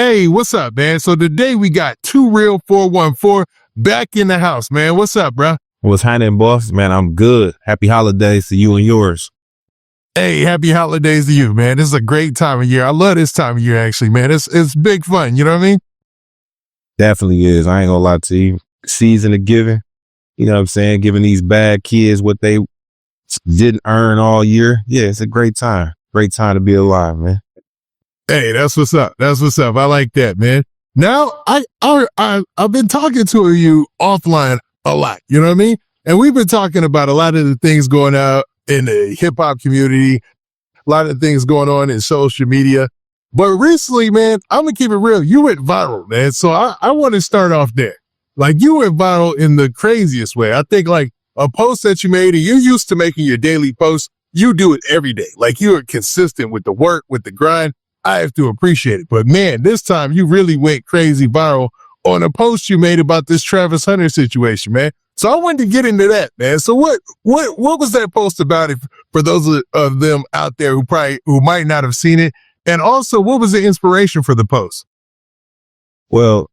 Hey, what's up, man? So today we got 2Real414 back in the house, man. What's up, bro? What's happening, boss? Man, I'm good. Happy holidays to you and yours. Hey, happy holidays to you, man. This is a great time of year. I love this time of year, actually, man. It's big fun. You know what I mean? Definitely is. I ain't gonna lie to you. Season of giving. You know what I'm saying? Giving these bad kids what they didn't earn all year. Yeah, it's a great time. Great time to be alive, man. Hey, that's what's up. That's what's up. I like that, man. Now, I've been talking to you offline a lot. You know what I mean? And we've been talking about a lot of the things going out in the hip hop community, a lot of things going on in social media. But recently, man, I'm gonna keep it real. You went viral, man. So I want to start off there. Like, you went viral in the craziest way. I think like a post that you made, and you're used to making your daily posts. You do it every day. Like, you are consistent with the work, with the grind. I have to appreciate it. But man, this time you really went crazy viral on a post you made about this Travis Hunter situation, man. So I wanted to get into that, man. So what was that post about, if for those of them out there who might not have seen it? And also, what was the inspiration for the post? Well,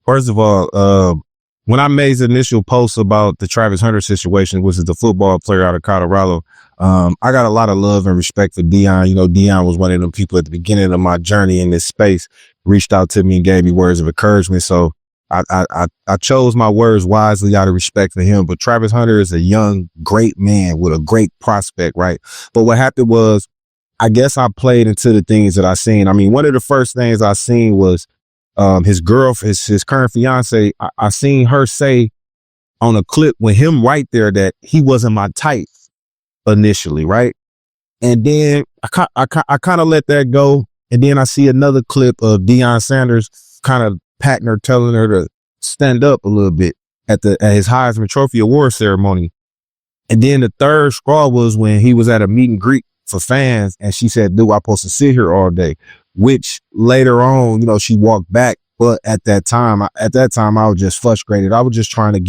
first of all, when I made the initial post about the Travis Hunter situation, which is the football player out of Colorado, I got a lot of love and respect for Dion. You know, Dion was one of them people at the beginning of my journey in this space, reached out to me and gave me words of encouragement. So I chose my words wisely out of respect for him. But Travis Hunter is a young, great man with a great prospect, right? But what happened was, I guess I played into the things that I seen. I mean, one of the first things I seen was his current fiance. I seen her say on a clip with him right there that he wasn't my type initially, right? And then I kind of let that go. And then I see another clip of Deion Sanders kind of patting her, telling her to stand up a little bit at his Heisman Trophy award ceremony. And then the third straw was when he was at a meet and greet for fans, and she said, "Dude, I'm supposed to sit here all day," which later on, you know, she walked back. But at that time, I was just frustrated. I was trying to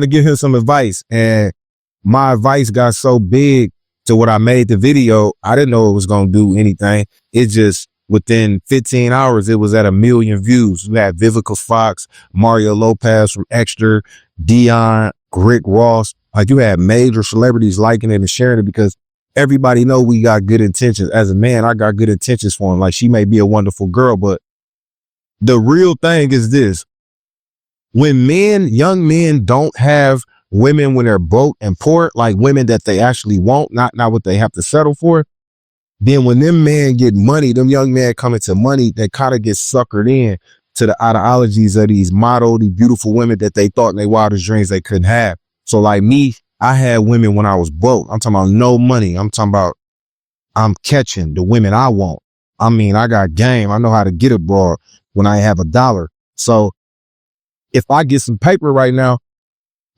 give him some advice, and my advice got so big to what I made the video. I didn't know it was going to do anything. It just, within 15 hours, it was at 1 million views. We had Vivica Fox, Mario Lopez from Extra, Dion, Rick Ross. Like, you had major celebrities liking it and sharing it, because everybody know we got good intentions. As a man, I got good intentions for him. Like, she may be a wonderful girl, but the real thing is this: when young men don't have women when they're broke and poor, like women that they actually want, not what they have to settle for, then when them men get money, them young men come into money, they kind of get suckered in to the ideologies of these model, these beautiful women that they thought in their wildest dreams they couldn't have. So like me, I had women when I was broke. I'm talking about no money. I'm talking about I'm catching the women I want. I mean, I got game. I know how to get abroad when I have $1. So if I get some paper right now,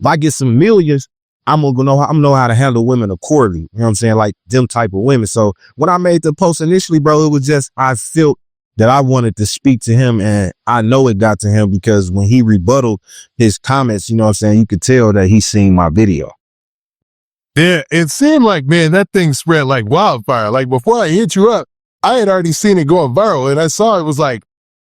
if I get some millions, I'm gonna know how to handle women accordingly. You know what I'm saying? Like them type of women. So when I made the post initially, bro, it was just, I felt that I wanted to speak to him, and I know it got to him because when he rebutted his comments, you know what I'm saying, you could tell that he seen my video. Yeah, it seemed like, man, that thing spread like wildfire. Like, before I hit you up, I had already seen it going viral, and I saw it was like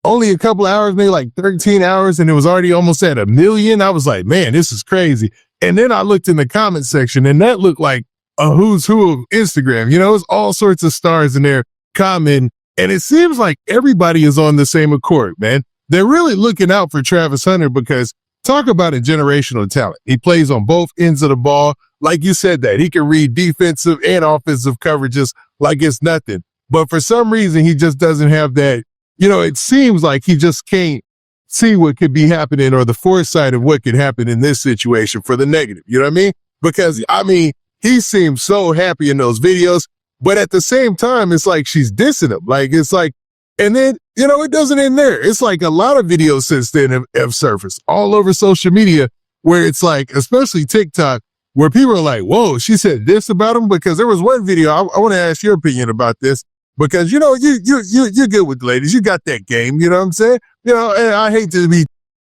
only a couple of hours, maybe like 13 hours, and it was already almost at 1 million. I was like, man, this is crazy. And then I looked in the comment section, and that looked like a who's who of Instagram. You know, it's all sorts of stars in there commenting, and it seems like everybody is on the same accord, man. They're really looking out for Travis Hunter, because talk about a generational talent. He plays on both ends of the ball. Like you said, that he can read defensive and offensive coverages like it's nothing. But for some reason, he just doesn't have that. You know, it seems like he just can't see what could be happening, or the foresight of what could happen in this situation for the negative. You know what I mean? Because, I mean, he seems so happy in those videos, but at the same time, it's like she's dissing him. Like, it's like, and then, you know, it doesn't end there. It's like a lot of videos since then have surfaced all over social media, where it's like, especially TikTok, where people are like, whoa, she said this about him. Because there was one video, I want to ask your opinion about this, because, you know, you're good with the ladies. You got that game, you know what I'm saying? You know, and I hate to be,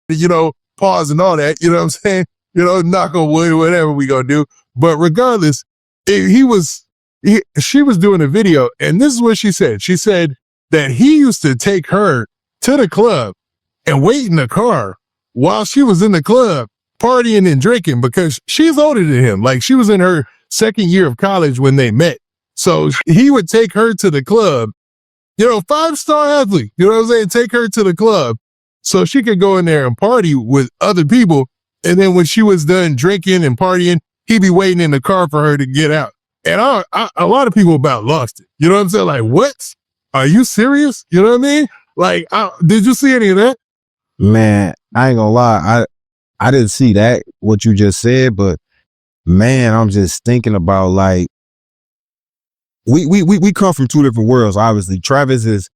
you know, pause and all that, you know what I'm saying? You know, knock on wood, whatever we gonna do. But regardless, she was doing a video, and this is what she said. She said, that he used to take her to the club and wait in the car while she was in the club partying and drinking because she's older than him. Like she was in her second year of college when they met. So he would take her to the club, 5-star athlete, you know what I'm saying? Take her to the club so she could go in there and party with other people. And then when she was done drinking and partying, he'd be waiting in the car for her to get out. And a lot of people about lost it. You know what I'm saying? Like, what? Are you serious? You know what I mean? Like, did you see any of that? Man, I ain't gonna lie. I didn't see that, what you just said, but man, I'm just thinking about like, we come from two different worlds, obviously. Travis is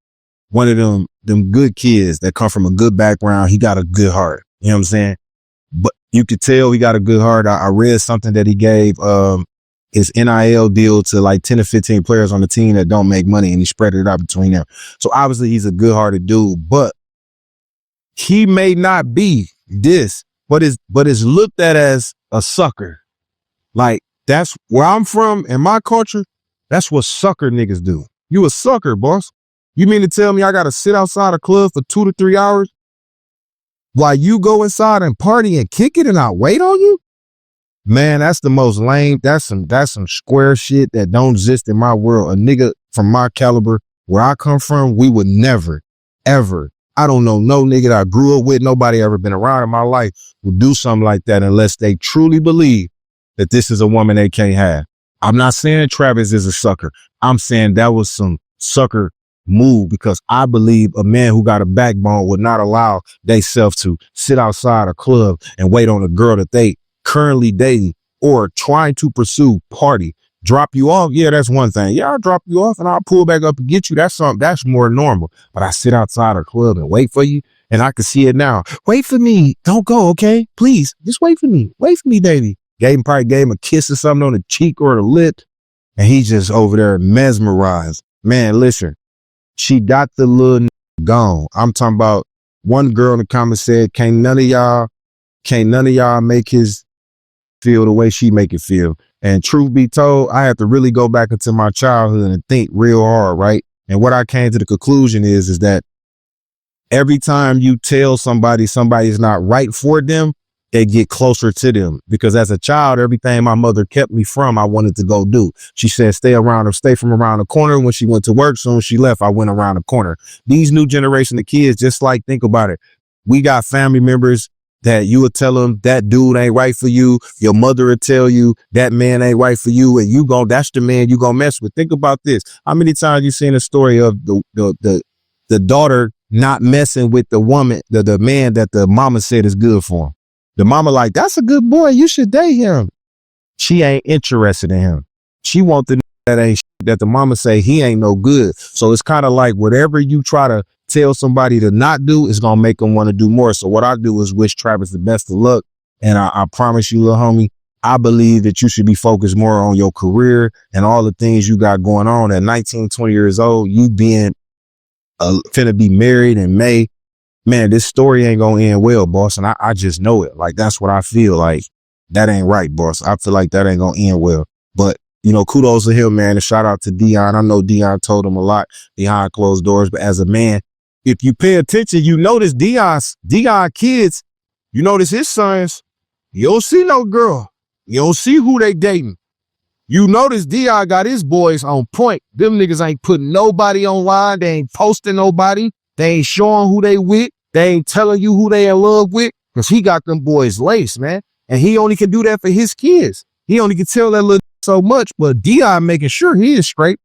one of them good kids that come from a good background. He got a good heart. You know what I'm saying? But you could tell he got a good heart. I read something that he gave his NIL deal to like 10 or 15 players on the team that don't make money, and he spread it out between them. So obviously he's a good-hearted dude, but he may not be this, but is looked at as a sucker. Like, that's where I'm from in my culture. That's what sucker niggas do. You a sucker, boss. You mean to tell me I got to sit outside a club for 2 to 3 hours while you go inside and party and kick it and I wait on you? Man, that's the most lame. That's some square shit that don't exist in my world. A nigga from my caliber, where I come from, we would never, ever. I don't know no nigga that I grew up with, nobody ever been around in my life would do something like that unless they truly believe that this is a woman they can't have. I'm not saying Travis is a sucker. I'm saying that was some sucker move, because I believe a man who got a backbone would not allow theyself to sit outside a club and wait on a girl that they currently dating or trying to pursue, party, drop you off. Yeah, that's one thing. Yeah, I'll drop you off and I'll pull back up and get you. That's something that's more normal. But I sit outside a club and wait for you, and I can see it now. Wait for me. Don't go, okay? Please, just wait for me. Wait for me, baby. Probably gave him a kiss or something on the cheek or the lip, and he just over there mesmerized. Man, listen, she got the little gone. I'm talking about, one girl in the comments said, can't none of y'all make his feel the way she make it feel. And truth be told, I have to really go back into my childhood and think real hard, right? And what I came to the conclusion is that every time you tell somebody's not right for them, they get closer to them. Because as a child, everything my mother kept me from, I wanted to go do. She said, stay from around the corner. When she went to work, soon as she left, I went around the corner. These new generation of kids, just like, think about it. We got family members that you would tell them that dude ain't right for you. Your mother would tell you that man ain't right for you, and that's the man you gonna mess with. Think about this. How many times you seen a story of the daughter not messing with the woman, the man that the mama said is good for him? The mama like, that's a good boy, you should date him. She ain't interested in him. She want the that the mama say he ain't no good. So it's kind of like whatever you try to tell somebody to not do is gonna make them want to do more. So what I do is wish Travis the best of luck. And I promise you, little homie, I believe that you should be focused more on your career and all the things you got going on. At 19, 20 years old, you being finna be married in May. Man, this story ain't gonna end well, boss. And I just know it. Like, that's what I feel like. That ain't right, boss. I feel like that ain't gonna end well. But, kudos to him, man. And shout out to Dion. I know Dion told him a lot behind closed doors, but as a man, if you pay attention, you notice Dion kids, you notice his sons, you don't see no girl. You don't see who they dating. You notice Dion got his boys on point. Them niggas ain't putting nobody online. They ain't posting nobody. They ain't showing who they with. They ain't telling you who they in love with, because he got them boys laced, man. And he only can do that for his kids. He only can tell that little so much, but Dion making sure he is straight.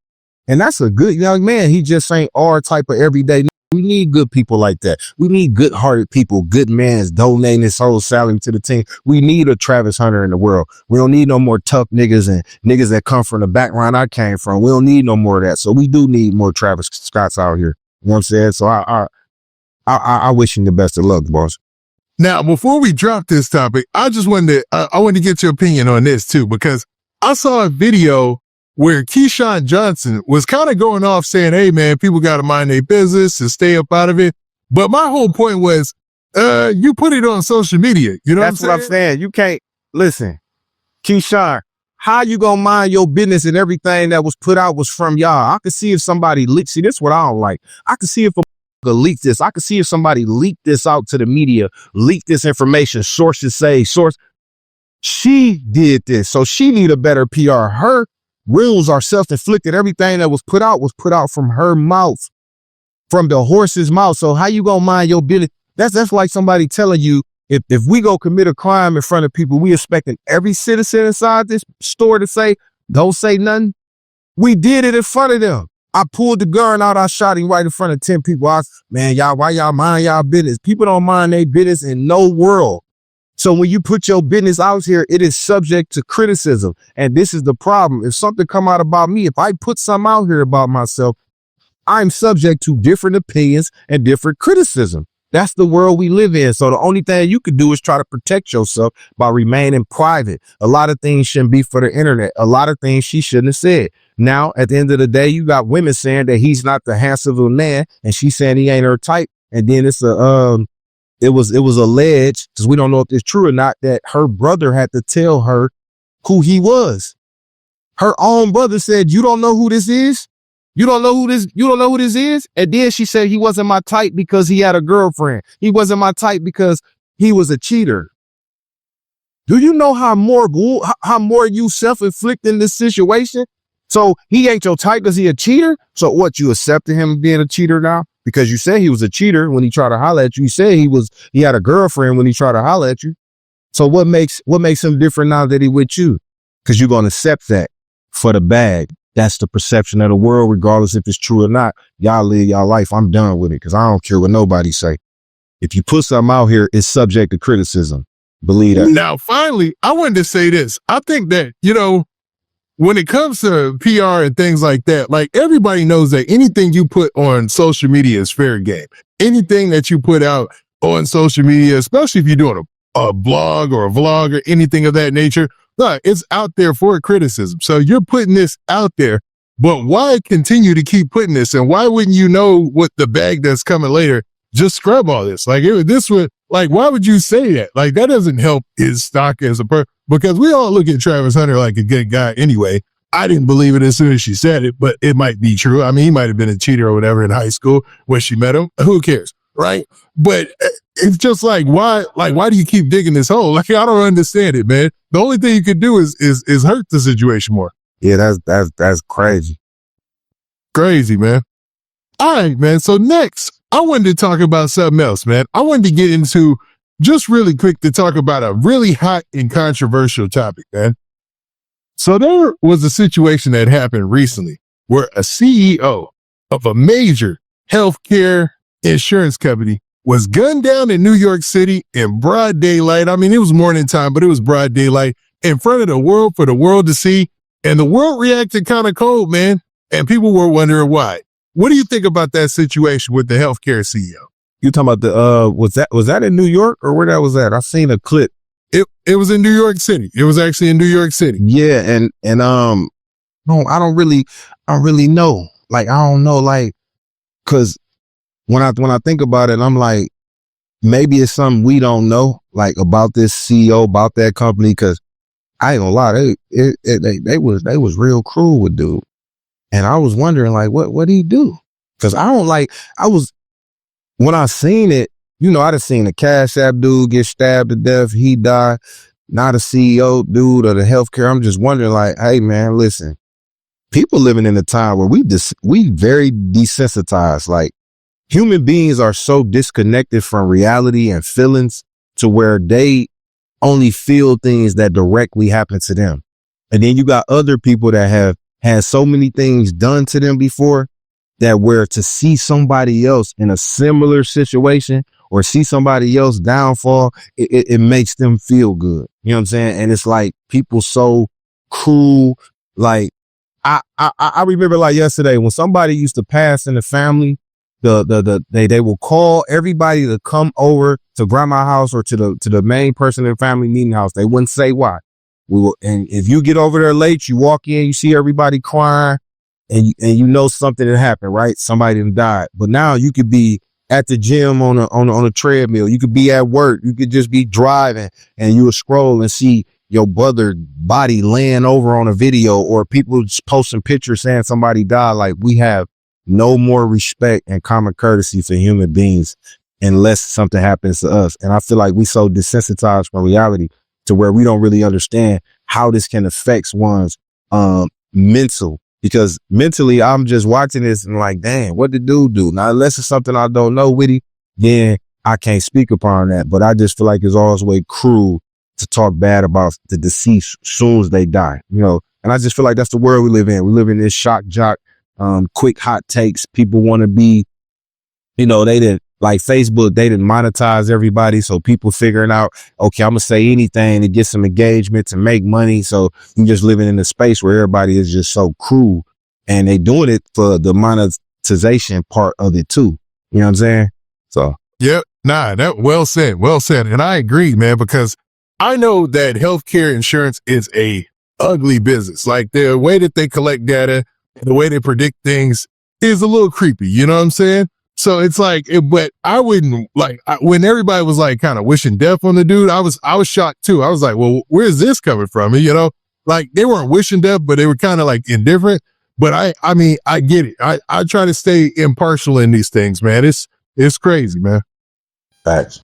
And that's a good young man. He just ain't our type of everyday. We need good people like that. We need good-hearted people, good mans donating his whole salary to the team. We need a Travis Hunter in the world. We don't need no more tough niggas and niggas that come from the background I came from. We don't need no more of that. So we do need more Travis Scotts out here. You know what I'm saying? So I wish him the best of luck, boss. Now, before we drop this topic, I just wanted to get your opinion on this too, because I saw a video where Keyshawn Johnson was kind of going off saying, hey man, people got to mind their business and stay up out of it. But my whole point was, you put it on social media. You know That's what I'm saying. You can't listen, Keyshawn. How you gonna mind your business and everything that was put out was from y'all? I could see if somebody leaked. See, this is what I don't like. I could see if a leaked this. I could see if somebody leaked this out to the media, leaked this information. Sources say source. She did this, so she need a better PR. Her rules are self-inflicted. Everything that was put out from her mouth, from the horse's mouth. So how you gonna mind your business? That's like somebody telling you, if we go commit a crime in front of people, we expecting every citizen inside this store to say, don't say nothing. We did it in front of them. I pulled the gun out. I shot him right in front of 10 people. Man, y'all, why y'all mind y'all business? People don't mind their business in no world. So when you put your business out here, it is subject to criticism. And this is the problem. If something come out about me, if I put something out here about myself, I'm subject to different opinions and different criticism. That's the world we live in. So the only thing you could do is try to protect yourself by remaining private. A lot of things shouldn't be for the internet. A lot of things she shouldn't have said. Now, at the end of the day, you got women saying that he's not the handsome of a man, and she's saying he ain't her type. And then it was alleged, because we don't know if it's true or not, that her brother had to tell her who he was. Her own brother said, "You don't know who this is? You don't know who this is?" And then she said he wasn't my type because he had a girlfriend. He wasn't my type because he was a cheater. Do you know how more you self-inflict in this situation? So he ain't your type because he a cheater? So what, you accepted him being a cheater now? Because you said he was a cheater when he tried to holler at you. You said he had a girlfriend when he tried to holler at you. So what makes him different now that he with you? Because you're going to accept that for the bag. That's the perception of the world, regardless if it's true or not. Y'all live y'all life. I'm done with it because I don't care what nobody say. If you put something out here, it's subject to criticism. Believe that. Now, finally, I wanted to say this. I think that, when it comes to PR and things like that, like everybody knows that anything you put on social media is fair game. Anything that you put out on social media, especially if you're doing a blog or a vlog or anything of that nature, look, it's out there for criticism. So you're putting this out there, but why continue to keep putting this? And why wouldn't you know what the bag that's coming later? Just scrub all this. Like why would you say that? Like that doesn't help his stock as a person, because we all look at Travis Hunter like a good guy anyway. I didn't believe it as soon as she said it, but it might be true. I mean, he might have been a cheater or whatever in high school when she met him. Who cares? Right. But it's just like, why do you keep digging this hole? Like, I don't understand it, man. The only thing you could do is hurt the situation more. Yeah, that's crazy. Crazy, man. All right, man. So next, I wanted to talk about something else, man. I wanted to get into, just really quick, to talk about a really hot and controversial topic, man. So there was a situation that happened recently where a CEO of a major healthcare insurance company was gunned down in New York City in broad daylight. I mean, it was morning time, but it was broad daylight in front of the world for the world to see. And the world reacted kind of cold, man. And people were wondering why. What do you think about that situation with the healthcare CEO? You talking about the was that in New York or where that was at? I seen a clip. It was in New York City. It was actually in New York City. Yeah, and no, I don't really know. Like, I don't know, like, cause when I think about it, I'm like, maybe it's something we don't know, like, about this CEO, about that company. Cause I ain't gonna lie, they was real cruel with dude. And I was wondering, like, what did he do? Cause when I seen it, I done seen a Cash App dude get stabbed to death. He died. Not a CEO dude or the healthcare. I'm just wondering, like, hey man, listen, people living in a time where we very desensitized. Like, human beings are so disconnected from reality and feelings to where they only feel things that directly happen to them. And then you got other people that have had so many things done to them before, that where to see somebody else in a similar situation or see somebody else downfall, it makes them feel good. You know what I'm saying? And it's like, people so cruel. Like, I remember, like, yesterday when somebody used to pass in the family, they will call everybody to come over to grandma's house or to the main person in the family meeting house. They wouldn't say why. And if you get over there late, you walk in, you see everybody crying, and you know something had happened, right? Somebody done died. But now you could be at the gym on a treadmill. You could be at work. You could just be driving and you will scroll and see your brother body laying over on a video, or people just posting pictures saying somebody died. Like, we have no more respect and common courtesy for human beings unless something happens to us. And I feel like we so desensitized from reality to where we don't really understand how this can affect one's mental. Because mentally, I'm just watching this and like, damn, what did dude do? Now, unless it's something I don't know with it, then I can't speak upon that. But I just feel like it's always way cruel to talk bad about the deceased as soon as they die, you know. And I just feel like that's the world we live in. We live in this shock jock, quick hot takes. People want to be, you know, they didn't like Facebook, they didn't monetize everybody. So people figuring out, okay, I'm gonna say anything to get some engagement, to make money. So you just living in a space where everybody is just so cruel, and they doing it for the monetization part of it too. You know what I'm saying? So yep, nah, that well said, and I agree, man, because I know that healthcare insurance is a ugly business. Like, the way that they collect data, the way they predict things is a little creepy. You know what I'm saying? So it's like, but I wouldn't like when everybody was like kind of wishing death on the dude. I was shocked too. I was like, well, where's this coming from? And, you know, like, they weren't wishing death, but they were kind of like indifferent. But I mean, I get it. I try to stay impartial in these things, man. It's crazy, man. facts.